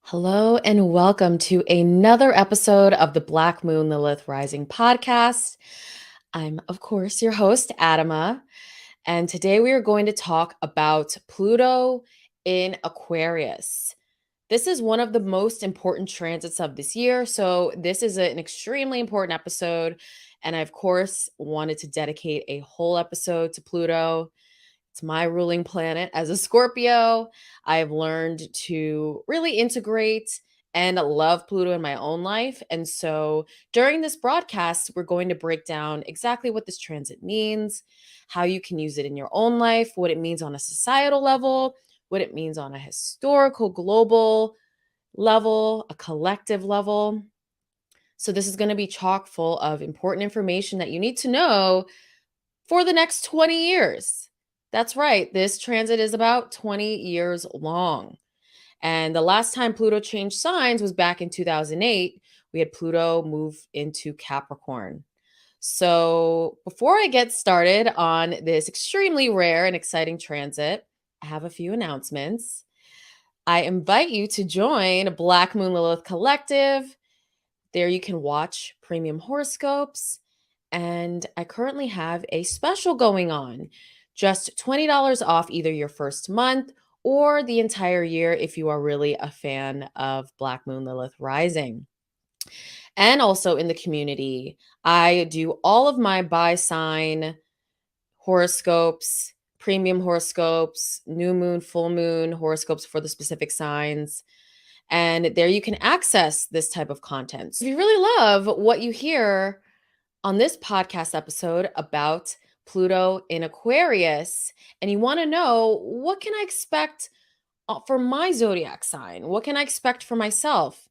Hello and welcome to another episode of the Black Moon Lilith Rising podcast. I'm, of course, your host, Adama, and today we are going to talk about Pluto in Aquarius. This is one of the most important transits of this year, so this is an extremely important episode, and I, of course, wanted to dedicate a whole episode to Pluto. It's my ruling planet as a Scorpio. I've learned to really integrate and love Pluto in my own life. And so during this broadcast, we're going to break down exactly what this transit means, how you can use it in your own life, what it means on a societal level, what it means on a historical, global level, a collective level. So this is going to be chock full of important information that you need to know for the next 20 years. That's right. This transit is about 20 years long. And the last time Pluto changed signs was back in 2008. We had Pluto move into Capricorn. So before I get started on this extremely rare and exciting transit, I have a few announcements. I invite you to join Black Moon Lilith Collective. There you can watch premium horoscopes. And I currently have a special going on. Just $20 off either your first month or the entire year if you are really a fan of Black Moon Lilith Rising. And also in the community, I do all of my by sign horoscopes, premium horoscopes, new moon, full moon horoscopes for the specific signs. And there you can access this type of content. So if you really love what you hear on this podcast episode about Pluto in Aquarius, and you want to know what can I expect for my zodiac sign? What can I expect for myself?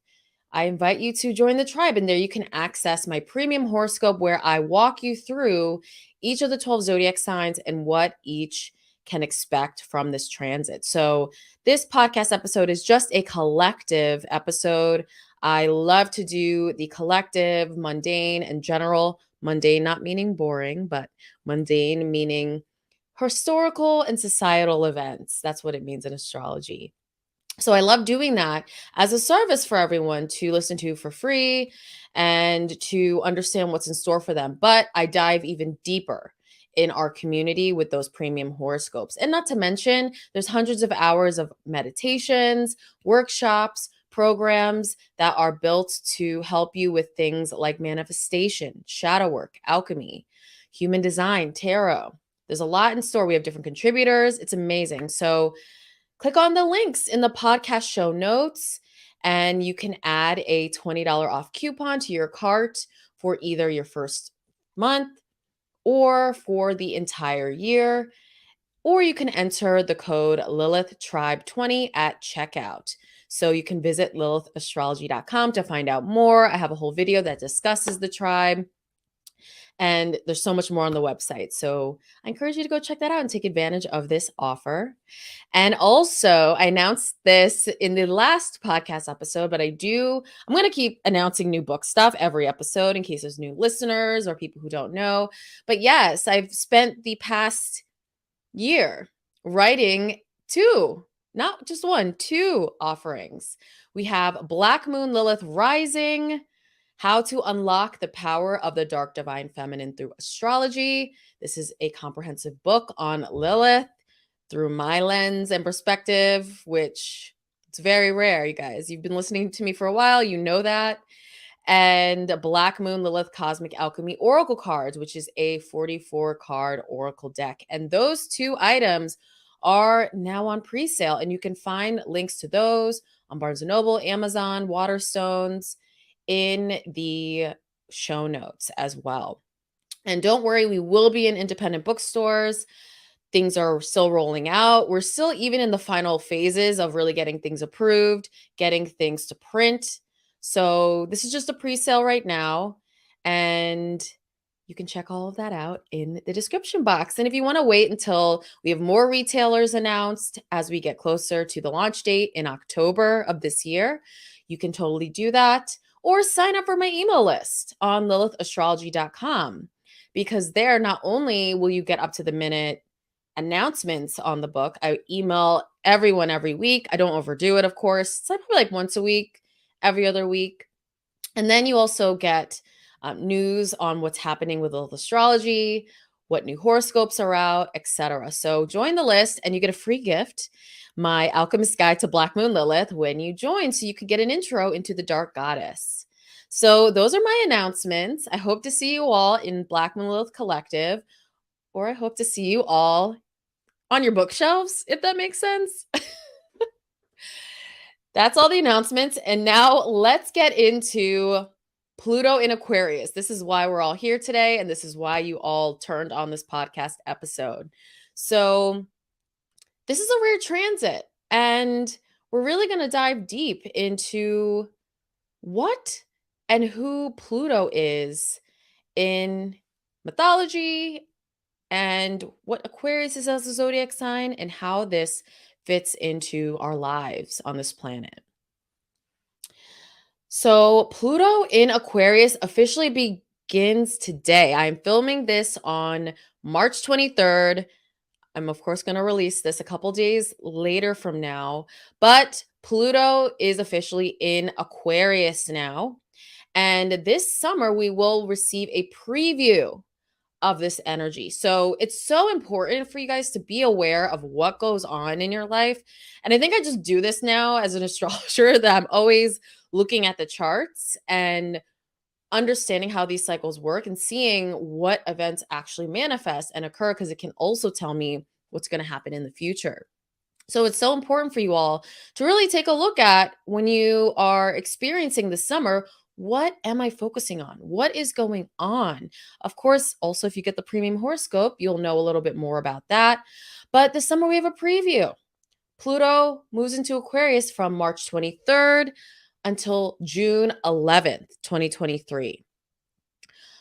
I invite you to join the tribe, and there you can access my premium horoscope where I walk you through each of the 12 zodiac signs and what each can expect from this transit. So, this podcast episode is just a collective episode. I love to do the collective, mundane, and general. Mundane, not meaning boring, but mundane meaning historical and societal events. That's what it means in astrology. So I love doing that as a service for everyone to listen to for free and to understand what's in store for them. But I dive even deeper in our community with those premium horoscopes. And not to mention, there's hundreds of hours of meditations, workshops, programs that are built to help you with things like manifestation, shadow work, alchemy, human design, tarot. There's a lot in store. We have different contributors. It's amazing. So click on the links in the podcast show notes, and you can add a $20 off coupon to your cart for either your first month or for the entire year. Or you can enter the code LilithTribe20 at checkout. So you can visit lilithastrology.com to find out more. I have a whole video that discusses the tribe. And there's so much more on the website. So I encourage you to go check that out and take advantage of this offer. And also, I announced this in the last podcast episode, but I'm going to keep announcing new book stuff every episode in case there's new listeners or people who don't know. But yes, I've spent the past year writing not just one, two offerings. We have Black Moon Lilith Rising, How to Unlock the Power of the Dark Divine Feminine Through Astrology. This is a comprehensive book on Lilith through my lens and perspective, which it's very rare, you guys. You've been listening to me for a while, you know that. And Black Moon Lilith Cosmic Alchemy Oracle cards, which is a 44-card oracle deck. And those two items are now on pre-sale, and you can find links to those on Barnes & Noble, Amazon, Waterstones, in the show notes as well. And don't worry, we will be in independent bookstores. Things are still rolling out. We're still even in the final phases of really getting things approved, getting things to print. So this is just a pre-sale right now. And you can check all of that out in the description box. And if you want to wait until we have more retailers announced as we get closer to the launch date in October of this year, you can totally do that. or sign up for my email list on lilithastrology.com, because there not only will you get up to the minute announcements on the book, I email everyone every week. I don't overdo it, of course. It's probably like once a week, every other week. And then you also get news on what's happening with Lilith astrology, what new horoscopes are out, etc. So join the list and you get a free gift, my Alchemist Guide to Black Moon Lilith, when you join, so you can get an intro into the Dark Goddess. So those are my announcements. I hope to see you all in Black Moon Lilith Collective, or I hope to see you all on your bookshelves, if that makes sense. That's all the announcements. And now let's get into Pluto in Aquarius. This is why we're all here today, and this is why you all turned on this podcast episode. So, this is a rare transit, and we're really going to dive deep into what and who Pluto is in mythology, and what Aquarius is as a zodiac sign, and how this fits into our lives on this planet. So, Pluto in Aquarius officially begins today. I'm filming this on March 23rd. I'm, of course, going to release this a couple days later from now, but Pluto is officially in Aquarius now. And this summer, we will receive a preview of this energy. So it's so important for you guys to be aware of what goes on in your life. And I think I just do this now as an astrologer, that I'm always looking at the charts and understanding how these cycles work and seeing what events actually manifest and occur, because it can also tell me what's going to happen in the future. So it's so important for you all to really take a look at, when you are experiencing the summer, what am I focusing on? What is going on? Of course, also, if you get the premium horoscope, you'll know a little bit more about that. But this summer, we have a preview. Pluto moves into Aquarius from March 23rd until June 11th, 2023.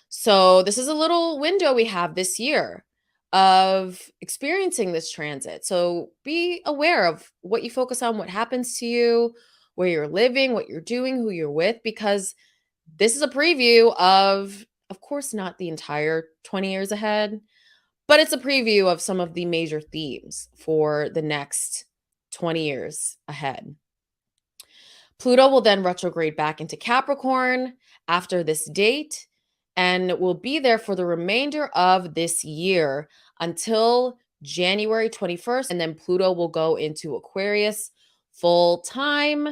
So this is a little window we have this year of experiencing this transit. So be aware of what you focus on, what happens to you, where you're living, what you're doing, who you're with, because this is a preview of course, not the entire 20 years ahead, but it's a preview of some of the major themes for the next 20 years ahead. Pluto will then retrograde back into Capricorn after this date, and will be there for the remainder of this year until January 21st. And then Pluto will go into Aquarius full time.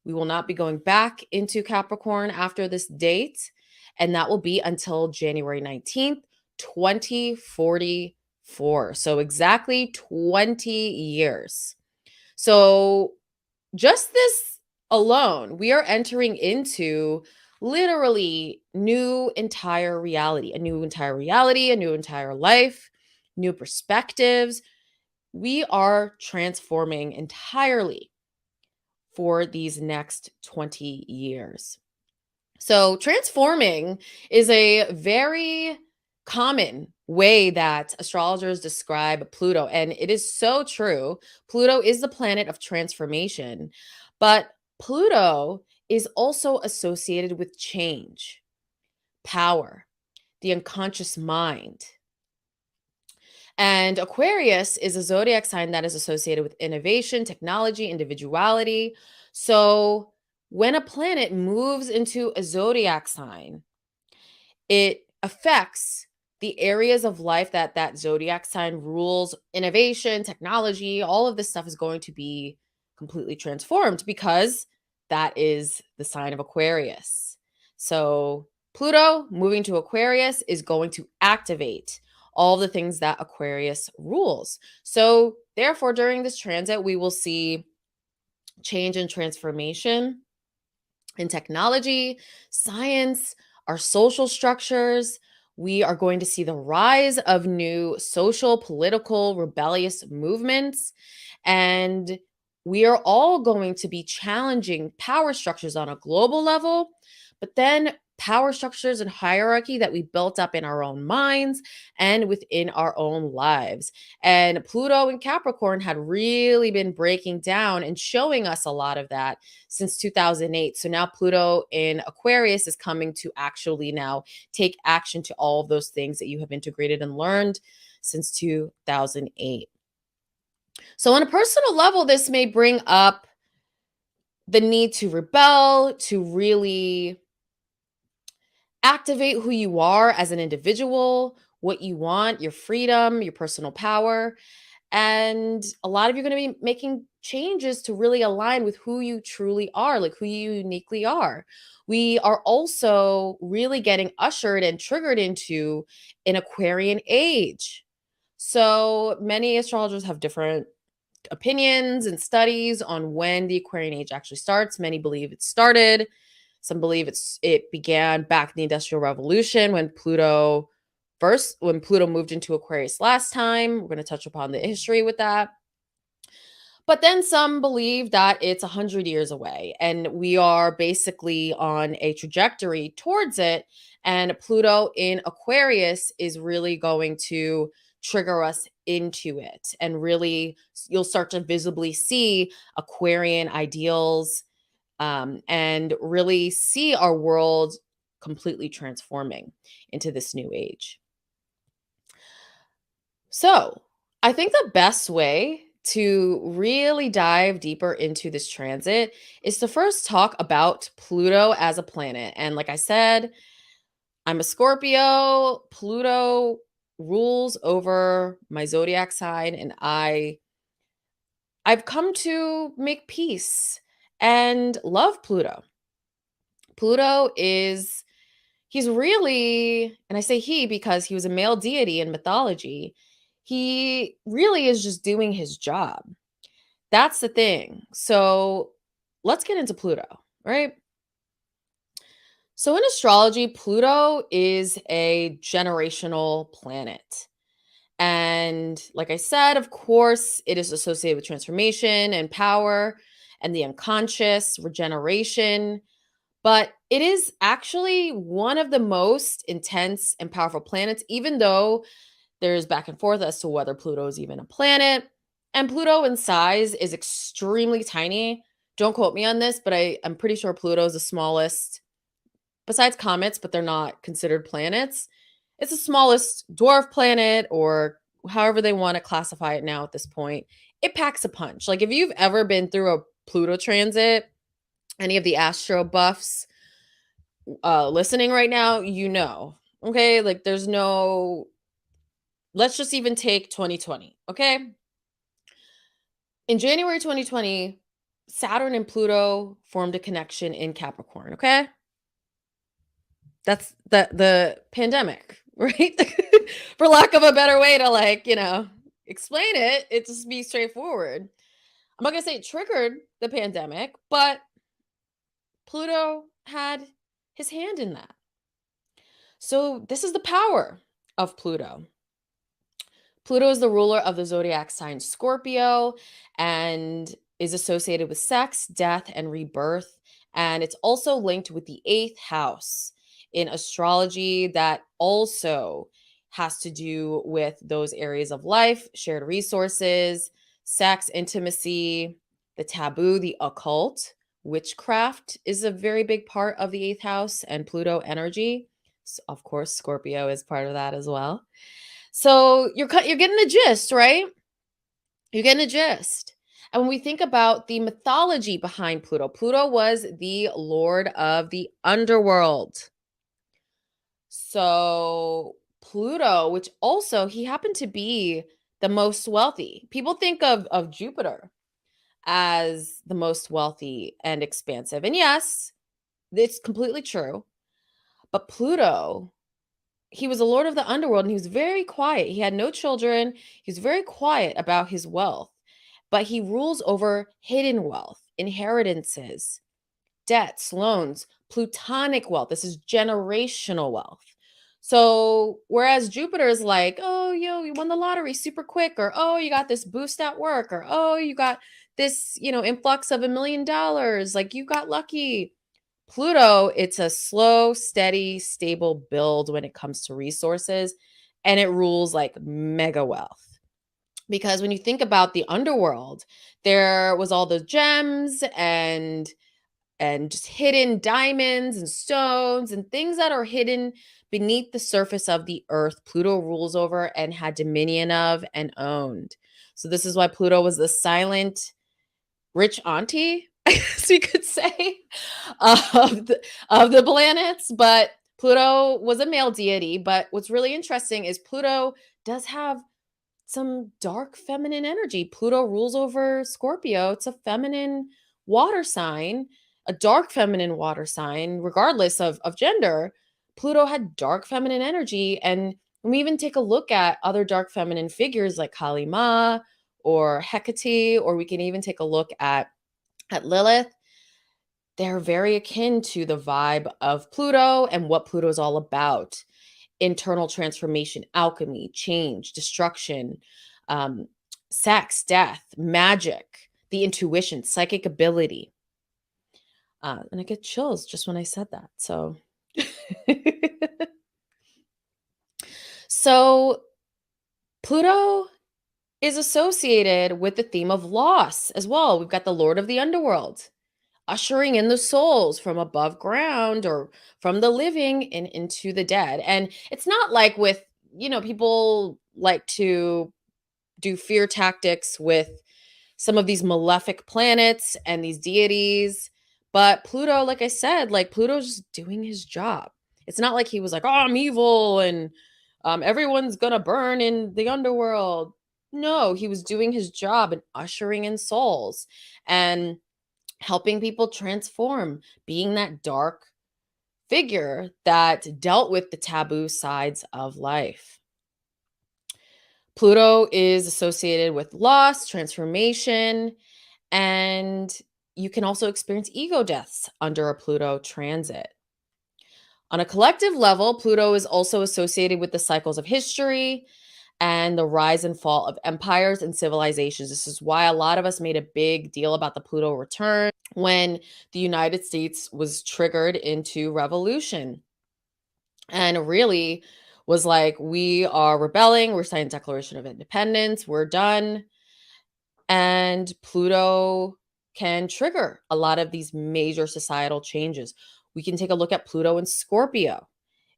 We will not be going back into Capricorn after this date. And that will be until January 19th, 2044. So exactly 20 years. So just this alone, we are entering into literally new entire reality, a new entire life, new perspectives. We are transforming entirely for these next 20 years. So transforming is a very common way that astrologers describe Pluto, and it is so true. Pluto is the planet of transformation, but Pluto is also associated with change, power, the unconscious mind. And Aquarius is a zodiac sign that is associated with innovation, technology, individuality. So when a planet moves into a zodiac sign, it affects the areas of life that that zodiac sign rules. Innovation, technology, all of this stuff is going to be completely transformed, because that is the sign of Aquarius. So Pluto moving to Aquarius is going to activate all the things that Aquarius rules. So therefore, during this transit, we will see change and transformation in technology, science, our social structures. We are going to see the rise of new social, political, rebellious movements. And we are all going to be challenging power structures on a global level. But then power structures and hierarchy that we built up in our own minds and within our own lives. And Pluto in Capricorn had really been breaking down and showing us a lot of that since 2008. So now Pluto in Aquarius is coming to actually now take action to all of those things that you have integrated and learned since 2008. So, on a personal level, this may bring up the need to rebel, to really activate who you are as an individual, what you want, your freedom, your personal power. And a lot of you are going to be making changes to really align with who you truly are, like who you uniquely are. We are also really getting ushered and triggered into an Aquarian age. So many astrologers have different opinions and studies on when the Aquarian age actually starts. Many believe it started. Some believe it began back in the Industrial Revolution when Pluto moved into Aquarius last time. We're going to touch upon the history with that. But then some believe that it's 100 years away and we are basically on a trajectory towards it. And Pluto in Aquarius is really going to trigger us into it. And really, you'll start to visibly see Aquarian ideals and really see our world completely transforming into this new age. So, I think the best way to really dive deeper into this transit is to first talk about Pluto as a planet. And like I said, I'm a Scorpio. Pluto rules over my zodiac sign, and I've come to make peace and love Pluto. Pluto is he's really, and I say he because he was a male deity in mythology. He really is just doing his job. That's the thing. So let's get into Pluto, right? So in astrology, Pluto is a generational planet. And like I said, of course, it is associated with transformation and power and the unconscious, regeneration. But it is actually one of the most intense and powerful planets, even though there's back and forth as to whether Pluto is even a planet. And Pluto in size is extremely tiny. Don't quote me on this, but I'm pretty sure Pluto is the smallest, besides comets, but they're not considered planets. It's the smallest dwarf planet, or however they want to classify it now at this point. It packs a punch. Like if you've ever been through a Pluto transit, any of the astro buffs listening right now, you know. Okay, like there's no, let's just even take 2020, okay? In January 2020, Saturn and Pluto formed a connection in Capricorn, okay? That's the pandemic, right? For lack of a better way to explain it, it just be straightforward. I'm not going to say it triggered the pandemic, but Pluto had his hand in that. So this is the power of Pluto. Pluto is the ruler of the zodiac sign Scorpio and is associated with sex, death, and rebirth. And it's also linked with the eighth house in astrology that also has to do with those areas of life, shared resources, sex, intimacy, the taboo, the occult. Witchcraft is a very big part of the eighth house and Pluto energy. So of course, Scorpio is part of that as well. So you're getting the gist, right? You're getting the gist. And when we think about the mythology behind Pluto, Pluto was the lord of the underworld. So Pluto, which also he happened to be the most wealthy. People think of Jupiter as the most wealthy and expansive. And yes, it's completely true. But Pluto, he was a lord of the underworld and he was very quiet. He had no children. He was very quiet about his wealth, but he rules over hidden wealth, inheritances, debts, loans, plutonic wealth. This is generational wealth. So, whereas Jupiter is like, oh, you won the lottery super quick, or oh, you got this boost at work, or oh, you got this, influx of $1 million, like you got lucky. Pluto, it's a slow, steady, stable build when it comes to resources, and it rules like mega wealth. Because when you think about the underworld, there was all the gems and just hidden diamonds and stones and things that are hidden beneath the surface of the earth. Pluto rules over and had dominion of and owned. So this is why Pluto was the silent rich auntie, I guess you could say, of the planets. But Pluto was a male deity. But what's really interesting is Pluto does have some dark feminine energy. Pluto rules over Scorpio. It's a feminine water sign, a dark feminine water sign, regardless of gender. Pluto had dark feminine energy. And when we even take a look at other dark feminine figures like Kali Ma or Hecate, or we can even take a look at Lilith, they're very akin to the vibe of Pluto and what Pluto is all about: internal transformation, alchemy, change, destruction, um, sex, death, magic, the intuition, psychic ability. And I get chills just when I said that. So, so Pluto is associated with the theme of loss as well. We've got the Lord of the Underworld, ushering in the souls from above ground or from the living and into the dead. And it's not like with, people like to do fear tactics with some of these malefic planets and these deities. But Pluto, like I said, like Pluto's just doing his job. It's not like he was like, oh, I'm evil and everyone's going to burn in the underworld. No, he was doing his job and ushering in souls and helping people transform, being that dark figure that dealt with the taboo sides of life. Pluto is associated with loss, transformation, and you can also experience ego deaths under a Pluto transit. On a collective level, Pluto is also associated with the cycles of history and the rise and fall of empires and civilizations. This is why a lot of us made a big deal about the Pluto return when the United States was triggered into revolution and really was like, we are rebelling, we're signing Declaration of Independence, we're done. And Pluto can trigger a lot of these major societal changes. We can take a look at Pluto and Scorpio.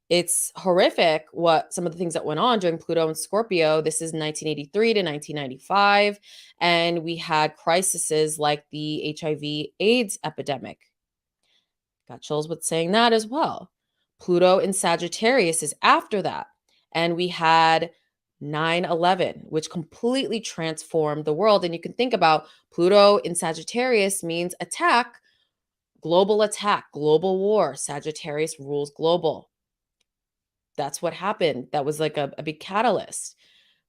It's horrific what some of the things that went on during Pluto and Scorpio. This is 1983 to 1995. And we had crises like the HIV/AIDS epidemic. Got chills with saying that as well. Pluto in Sagittarius is after that. And we had 9/11, which completely transformed the world. And you can think about Pluto in Sagittarius means attack, global war. Sagittarius rules global. That's what happened. That was like a big catalyst.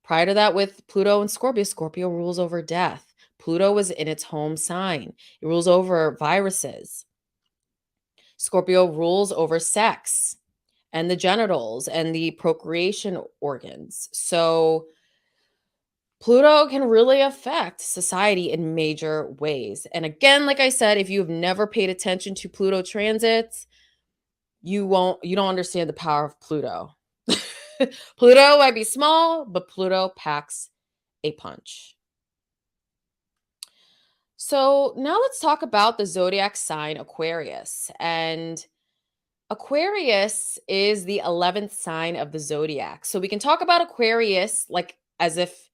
Prior to that, with Pluto and Scorpio, Scorpio rules over death. Pluto was in its home sign, it rules over viruses. Scorpio rules over sex and the genitals and the procreation organs. So Pluto can really affect society in major ways. And again, like I said, if you've never paid attention to Pluto transits, you don't understand the power of Pluto. Pluto might be small, but Pluto packs a punch. So now let's talk about the zodiac sign Aquarius. And Aquarius is the 11th sign of the zodiac. So we can talk about Aquarius like as if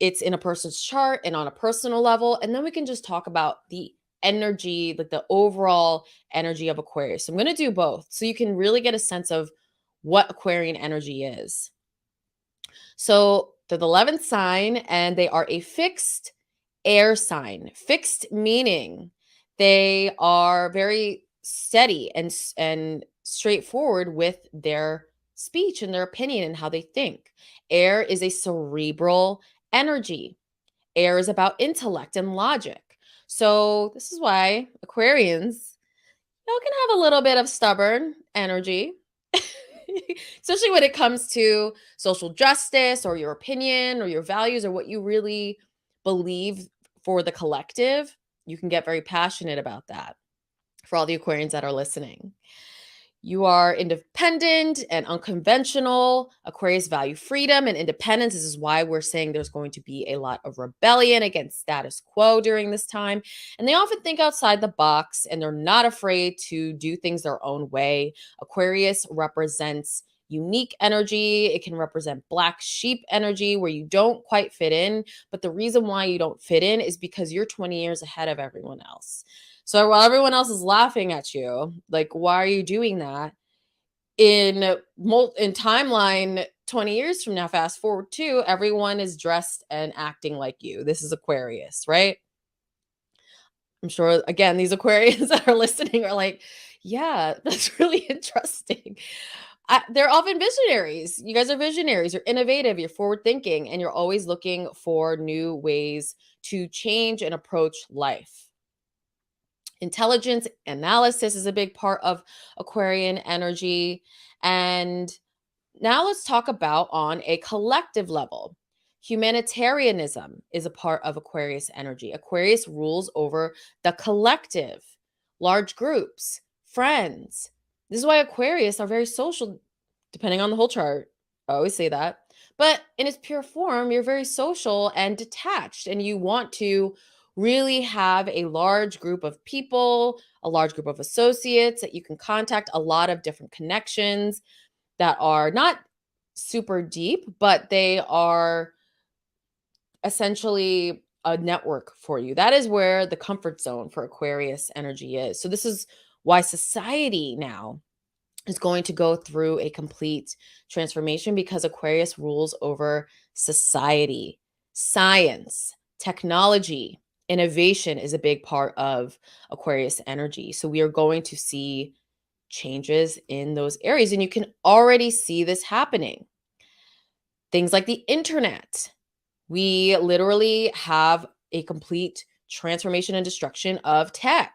it's in a person's chart and on a personal level. And then we can just talk about the energy, like the overall energy of Aquarius. So I'm going to do both so you can really get a sense of what Aquarian energy is. So they're the 11th sign and they are a fixed air sign. Fixed meaning they are very steady and straightforward with their speech and their opinion and how they think. Air is a cerebral energy. Air is about intellect and logic. So this is why Aquarians, y'all can have a little bit of stubborn energy, especially when it comes to social justice or your opinion or your values or what you really believe for the collective. You can get very passionate about that. for all the Aquarians that are listening. You are independent and unconventional. Aquarius value freedom and independence. This is why we're saying there's going to be a lot of rebellion against status quo during this time. And they often think outside the box and they're not afraid to do things their own way. Aquarius represents unique energy. It can represent black sheep energy where you don't quite fit in. But the reason why you don't fit in is because you're 20 years ahead of everyone else. So while everyone else is laughing at you, like, why are you doing that? In timeline 20 years from now, fast forward to, everyone is dressed and acting like you. This is Aquarius, right? I'm sure, again, these Aquarians that are listening are like, yeah, that's really interesting. They're often visionaries. You guys are visionaries. You're innovative. You're forward thinking, and you're always looking for new ways to change and approach life. Intelligence analysis is a big part of Aquarian energy. And now let's talk about on a collective level. Humanitarianism is a part of Aquarius energy. Aquarius rules over the collective, large groups, friends. This is why Aquarius are very social, depending on the whole chart. I always say that. But in its pure form, you're very social and detached, and you want to really have a large group of people, a large group of associates that you can contact, a lot of different connections that are not super deep, but they are essentially a network for you. That is where the comfort zone for Aquarius energy is. So this is why society now is going to go through a complete transformation because Aquarius rules over society, science, technology, innovation is a big part of Aquarius energy. So we are going to see changes in those areas, and you can already see this happening. Things like the internet. We literally have a complete transformation and destruction of tech,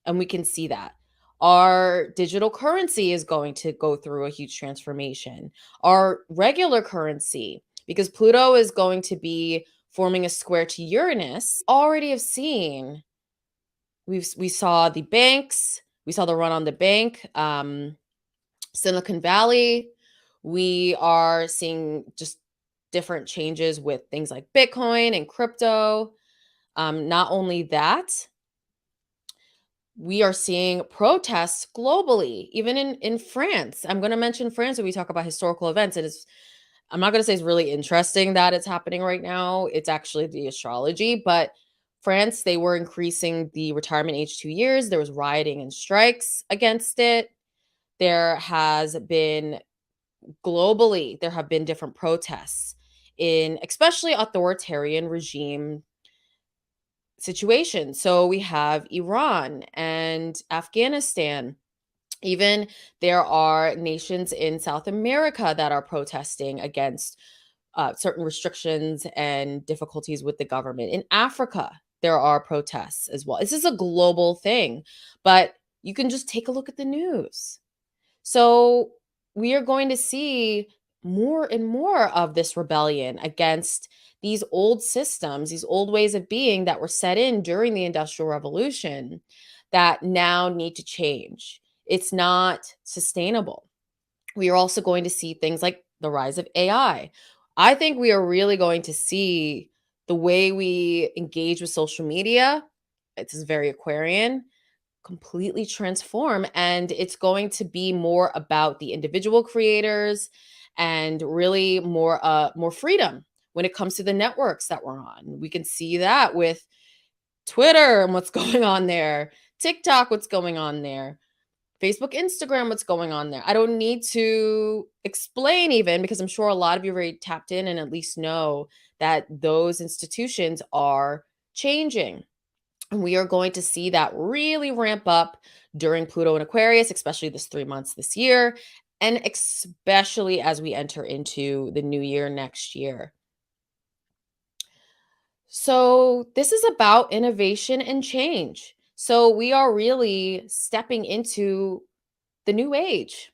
and we can see that. Our digital currency is going to go through a huge transformation. Our regular currency, because Pluto is going to be forming a square to Uranus, already have seen. We saw the banks, we saw the run on the bank, Silicon Valley. We are seeing just different changes with things like Bitcoin and crypto. Not only that, we are seeing protests globally, even in France. I'm going to mention France when we talk about historical events. I'm not going to say it's really interesting that it's happening right now. It's actually the astrology, but France, they were increasing the retirement age 2 years. There was rioting and strikes against it. There has been globally, there have been different protests in especially authoritarian regime situations. So we have Iran and Afghanistan. Even there are nations in South America that are protesting against certain restrictions and difficulties with the government. In Africa, there are protests as well. This is a global thing, but you can just take a look at the news. So we are going to see more and more of this rebellion against these old systems, these old ways of being that were set in during the Industrial Revolution that now need to change. It's not sustainable. We are also going to see things like the rise of AI. I think we are really going to see the way we engage with social media. It's very Aquarian, completely transform, and it's going to be more about the individual creators and really more freedom when it comes to the networks that we're on. We can see that with Twitter and what's going on there, TikTok, what's going on there, Facebook, Instagram, what's going on there. I don't need to explain even because I'm sure a lot of you are very tapped in and at least know that those institutions are changing. And we are going to see that really ramp up during Pluto and Aquarius, especially this 3 months this year, and especially as we enter into the new year next year. So, this is about innovation and change. So, we are really stepping into the new age,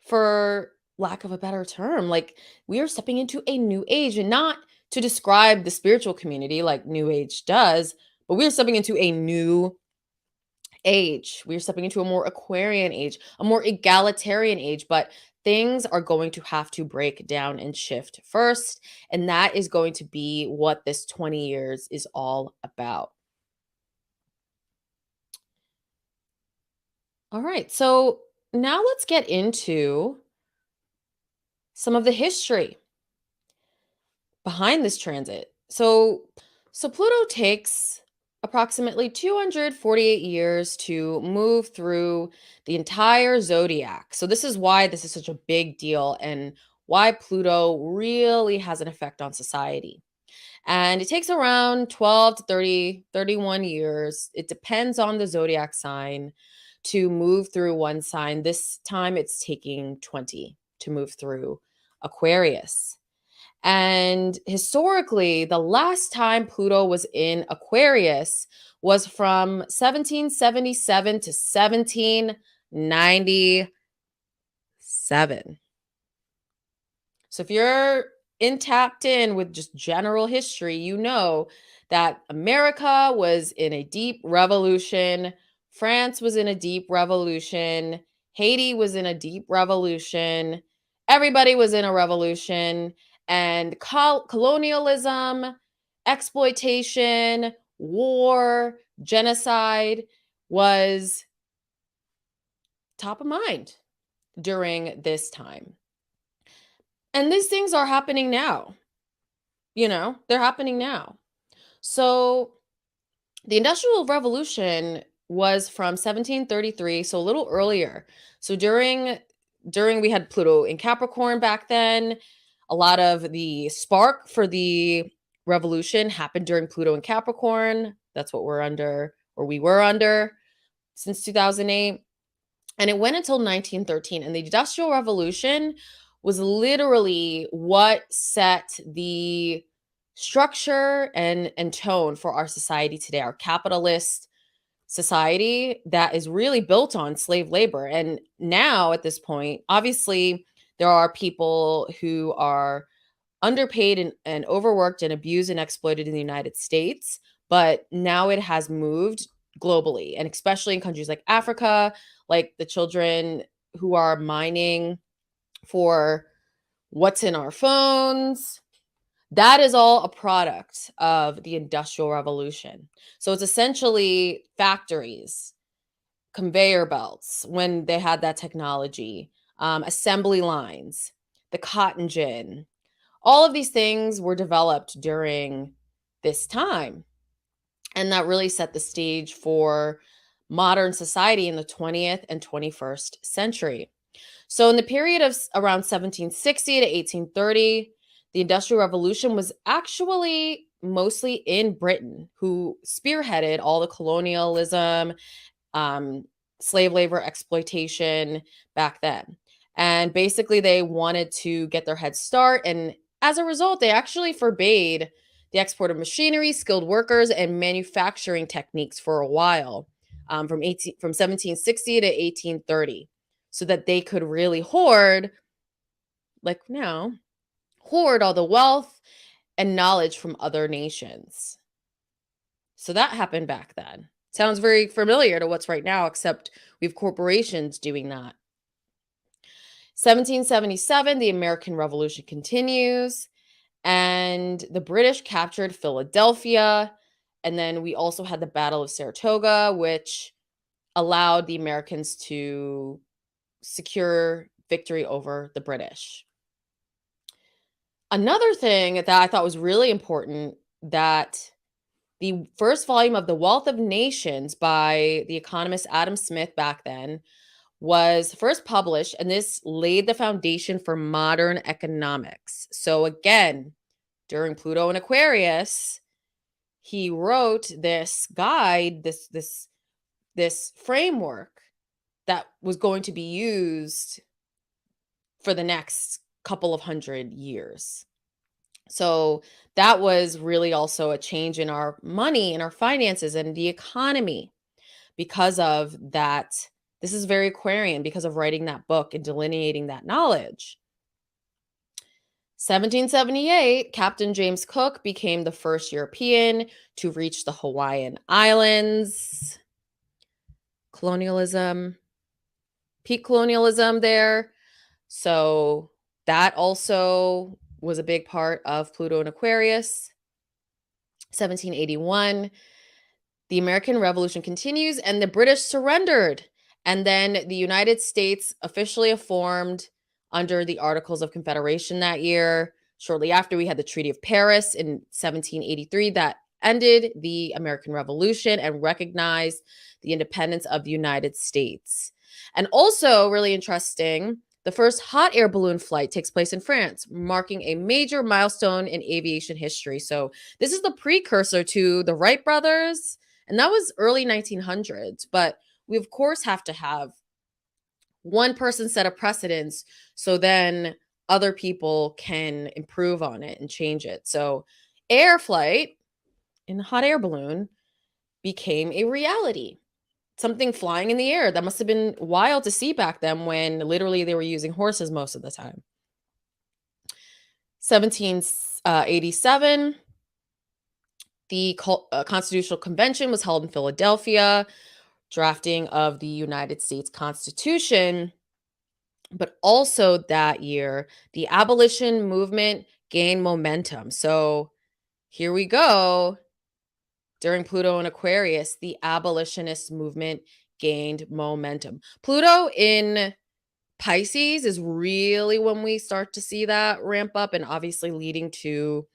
for lack of a better term. Like, we are stepping into a new age, and not to describe the spiritual community like new age does, but we are stepping into a new age. We're stepping into a more Aquarian age, a more egalitarian age, but things are going to have to break down and shift first. And that is going to be what this 20 years is all about. All right. So now let's get into some of the history behind this transit. So Pluto takes approximately 248 years to move through the entire zodiac. So this is why this is such a big deal and why Pluto really has an effect on society. And it takes around 12 to 30, 31 years. It depends on the zodiac sign to move through one sign. This time it's taking 20 to move through Aquarius. And historically, the last time Pluto was in Aquarius was from 1777 to 1797. So if you're tapped in with just general history, you know that America was in a deep revolution, France was in a deep revolution, Haiti was in a deep revolution, everybody was in a revolution, and colonialism, exploitation, war, genocide was top of mind during this time. And these things are happening now. They're happening now. So the Industrial Revolution was from 1733, so a little earlier. So during we had Pluto in Capricorn back then. A lot of the spark for the revolution happened during Pluto in Capricorn. That's what we're under, or we were under since 2008. And it went until 1913. And the Industrial Revolution was literally what set the structure and tone for our society today, our capitalist society that is really built on slave labor. And now at this point, obviously, there are people who are underpaid and overworked and abused and exploited in the United States. But now it has moved globally, and especially in countries like Africa, like the children who are mining for what's in our phones. That is all a product of the Industrial Revolution. So it's essentially factories, conveyor belts when they had that technology, assembly lines, the cotton gin. All of these things were developed during this time. And that really set the stage for modern society in the 20th and 21st century. So, in the period of around 1760 to 1830, the Industrial Revolution was actually mostly in Britain, who spearheaded all the colonialism, slave labor exploitation back then. And basically, they wanted to get their head start. And as a result, they actually forbade the export of machinery, skilled workers, and manufacturing techniques for a while, from 1760 to 1830, so that they could really hoard, like now, hoard all the wealth and knowledge from other nations. So that happened back then. Sounds very familiar to what's right now, except we have corporations doing that. 1777, the American Revolution continues, and the British captured Philadelphia. And then we also had the Battle of Saratoga, which allowed the Americans to secure victory over the British. Another thing that I thought was really important, that the first volume of The Wealth of Nations by the economist Adam Smith back then was first published, and this laid the foundation for modern economics. So again, during Pluto and Aquarius, he wrote this guide, this framework that was going to be used for the next couple of hundred years. So that was really also a change in our money and our finances and the economy because of that. This is very Aquarian because of writing that book and delineating that knowledge. 1778, Captain James Cook became the first European to reach the Hawaiian Islands. colonialism, peak colonialism there. So that also was a big part of Pluto and Aquarius. 1781, the American Revolution continues and the British surrendered. And then the United States officially formed under the Articles of Confederation that year. Shortly after, we had the Treaty of Paris in 1783 that ended the American Revolution and recognized the independence of the United States. And also, really interesting, the first hot air balloon flight takes place in France, marking a major milestone in aviation history. So, this is the precursor to the Wright brothers, and that was early 1900s. But we, of course, have to have one person set a precedence so then other people can improve on it and change it. So, air flight in a hot air balloon became a reality. Something flying in the air that must have been wild to see back then when literally they were using horses most of the time. 1787, the Constitutional Convention was held in Philadelphia, drafting of the United States Constitution. But also that year, the abolition movement gained momentum. So here we go. During Pluto and Aquarius, the abolitionist movement gained momentum. Pluto in Pisces is really when we start to see that ramp up, and obviously leading to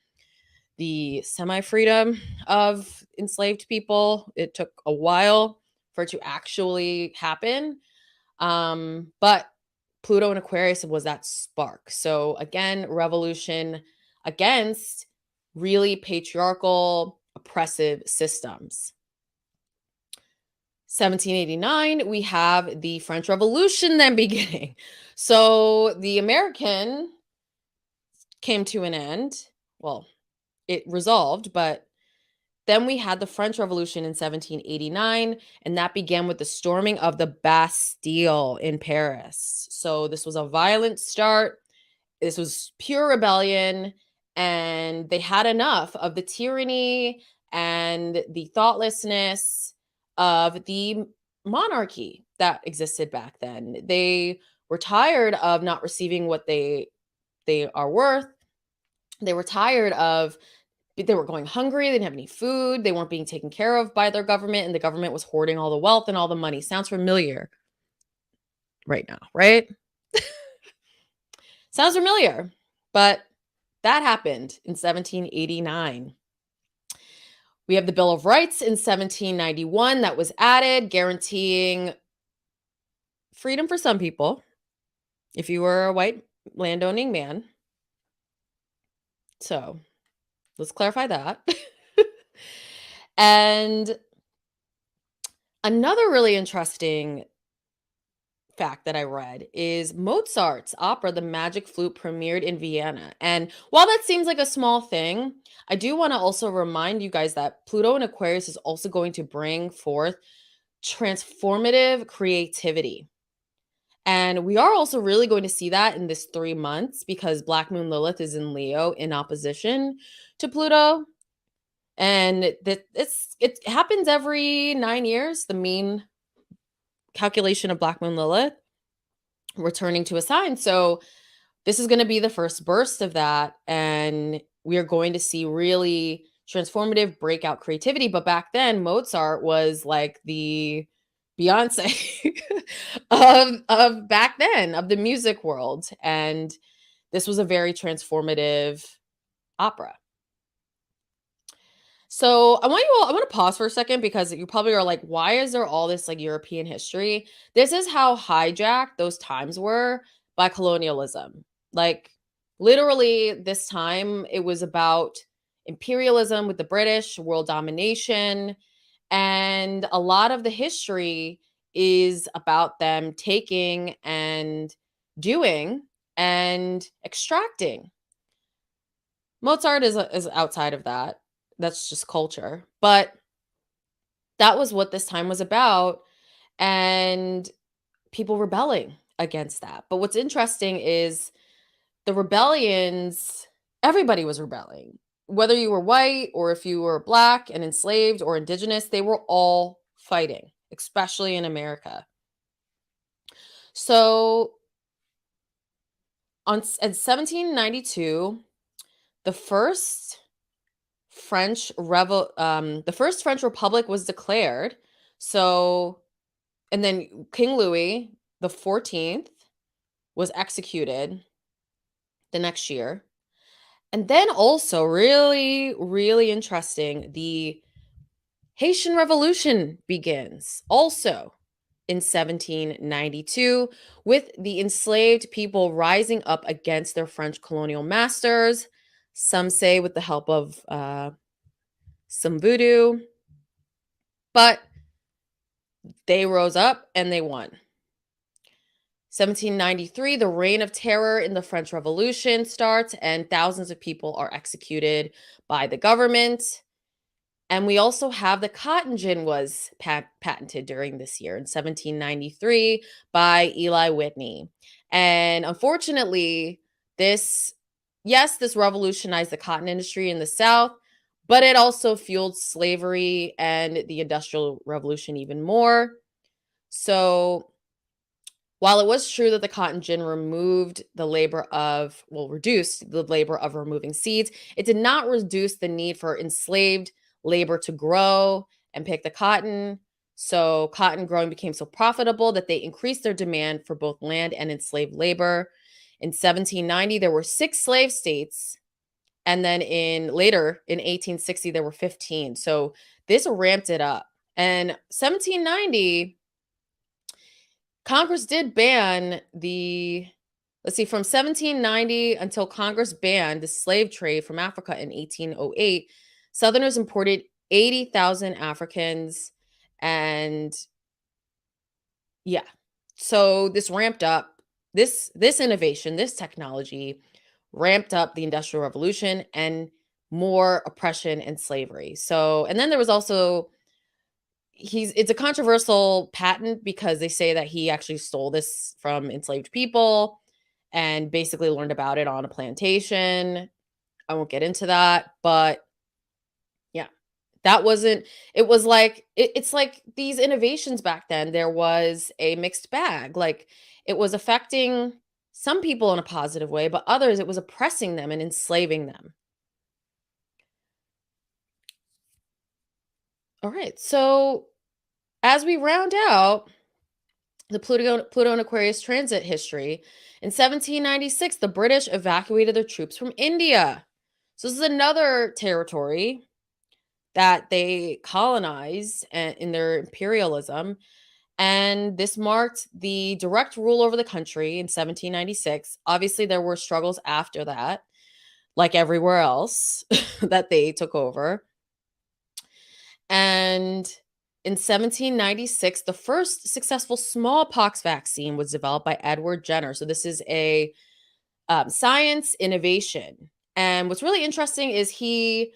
the semi-freedom of enslaved people. It took a while for it to actually happen. But Pluto and Aquarius was that spark. So again, revolution against really patriarchal, oppressive systems. 1789, we have the French Revolution then beginning. So the American came to an end. Well, it resolved, but then we had the French Revolution in 1789, and that began with the storming of the Bastille in Paris. So this was a violent start. This was pure rebellion, and they had enough of the tyranny and the thoughtlessness of the monarchy that existed back then. They were tired of not receiving what they are worth. They were tired of they were going hungry. They didn't have any food. They weren't being taken care of by their government, and the government was hoarding all the wealth and all the money. Sounds familiar right now, right? Sounds familiar, but that happened in 1789. We have the Bill of Rights in 1791 that was added, guaranteeing freedom for some people if you were a white landowning man. So let's clarify that. And another really interesting fact that I read is Mozart's opera, The Magic Flute, premiered in Vienna. And while that seems like a small thing, I do want to also remind you guys that Pluto and Aquarius is also going to bring forth transformative creativity. And we are also really going to see that in this 3 months because Black Moon Lilith is in Leo in opposition to Pluto. And it happens every 9 years, the mean calculation of Black Moon Lilith returning to a sign. So this is going to be the first burst of that. And we are going to see really transformative breakout creativity. But back then, Mozart was like the Beyonce of back then, of the music world. And this was a very transformative opera. So I want to pause for a second because you probably are like, why is there all this like European history? This is how hijacked those times were by colonialism. Like literally this time it was about imperialism with the British, world domination, and a lot of the history is about them taking and doing and extracting. Mozart is outside of that. That's just culture. But that was what this time was about, and people rebelling against that. But what's interesting is the rebellions, everybody was rebelling. Whether you were white or if you were black and enslaved or indigenous, they were all fighting. especially in America. So in 1792, the first the first French Republic was declared. So, and then King Louis the 14th was executed the next year. And then also, really, really interesting, the Haitian Revolution begins also in 1792 with the enslaved people rising up against their French colonial masters. Some say with the help of some voodoo, but they rose up and they won. 1793, the reign of terror in the French Revolution starts, and thousands of people are executed by the government. And we also have the cotton gin was patented during this year in 1793 by Eli Whitney. And unfortunately, this revolutionized the cotton industry in the South, but it also fueled slavery and the Industrial Revolution even more. So while it was true that the cotton gin reduced the labor of removing seeds, it did not reduce the need for enslaved labor to grow and pick the cotton. So cotton growing became so profitable that they increased their demand for both land and enslaved labor. In 1790, there were 6 slave states. And then in 1860, there were 15. So this ramped it up. And 1790, Congress did ban from 1790 until Congress banned the slave trade from Africa in 1808, Southerners imported 80,000 Africans. And yeah, so this ramped up, this innovation, this technology ramped up the Industrial Revolution and more oppression and slavery. So, and then there was also it's a controversial patent because they say that he actually stole this from enslaved people and basically learned about it on a plantation. I won't get into that, but yeah, it's like these innovations back then, there was a mixed bag. Like it was affecting some people in a positive way, but others, it was oppressing them and enslaving them. All right. So as we round out the Pluto and Aquarius transit history, in 1796, the British evacuated their troops from India. So this is another territory that they colonized in their imperialism. And this marked the direct rule over the country in 1796. Obviously, there were struggles after that, like everywhere else that they took over. And in 1796, the first successful smallpox vaccine was developed by Edward Jenner. So this is a science innovation. And what's really interesting is he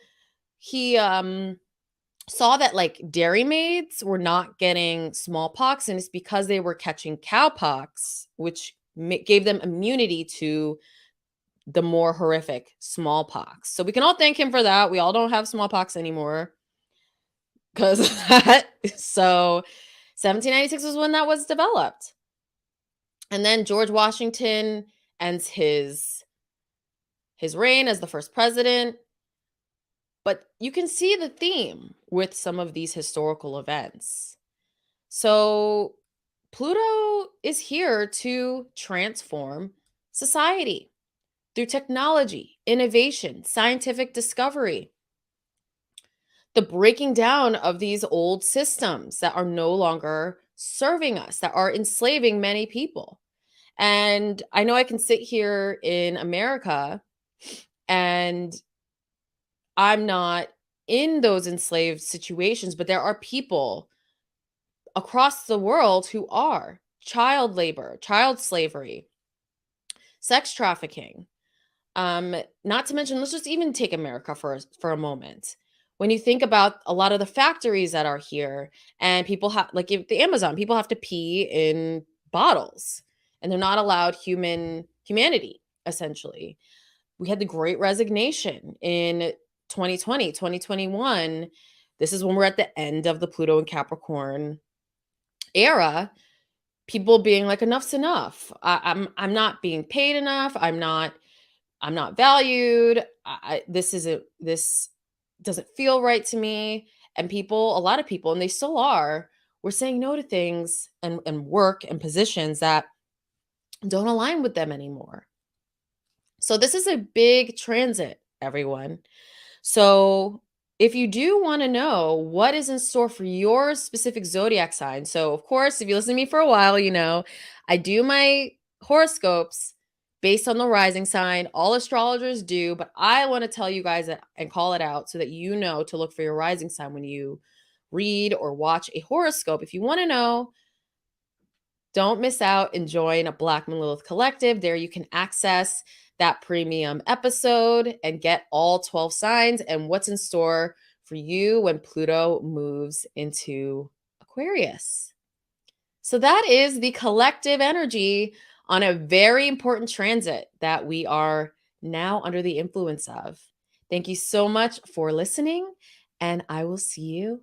saw that like dairy maids were not getting smallpox, and it's because they were catching cowpox, which gave them immunity to the more horrific smallpox. So we can all thank him for that. We all don't have smallpox anymore because of that. So 1796 was when that was developed. And then George Washington ends his reign as the first president. But you can see the theme with some of these historical events. So Pluto is here to transform society through technology, innovation, scientific discovery, the breaking down of these old systems that are no longer serving us, that are enslaving many people. And I know I can sit here in America and I'm not in those enslaved situations, but there are people across the world who are child labor, child slavery, sex trafficking. Not to mention, let's just even take America for a moment. When you think about a lot of the factories that are here, and people have, like the Amazon, people have to pee in bottles, and they're not allowed humanity, essentially. We had the Great Resignation in 2020, 2021. This is when we're at the end of the Pluto and Capricorn era, people being like, enough's enough. I'm not being paid enough. I'm not valued. This doesn't feel right to me. And people, a lot of people, and they still are, were saying no to things and work and positions that don't align with them anymore. So this is a big transit, everyone. So if you do want to know what is in store for your specific zodiac sign, so of course, if you listen to me for a while, you know, I do my horoscopes based on the rising sign. All astrologers do, but I want to tell you guys that, and call it out so that you know to look for your rising sign when you read or watch a horoscope. If you want to know, don't miss out and join a Black Moon Lilith Collective. There you can access that premium episode and get all 12 signs and what's in store for you when Pluto moves into Aquarius. So that is the collective energy on a very important transit that we are now under the influence of. Thank you so much for listening, and I will see you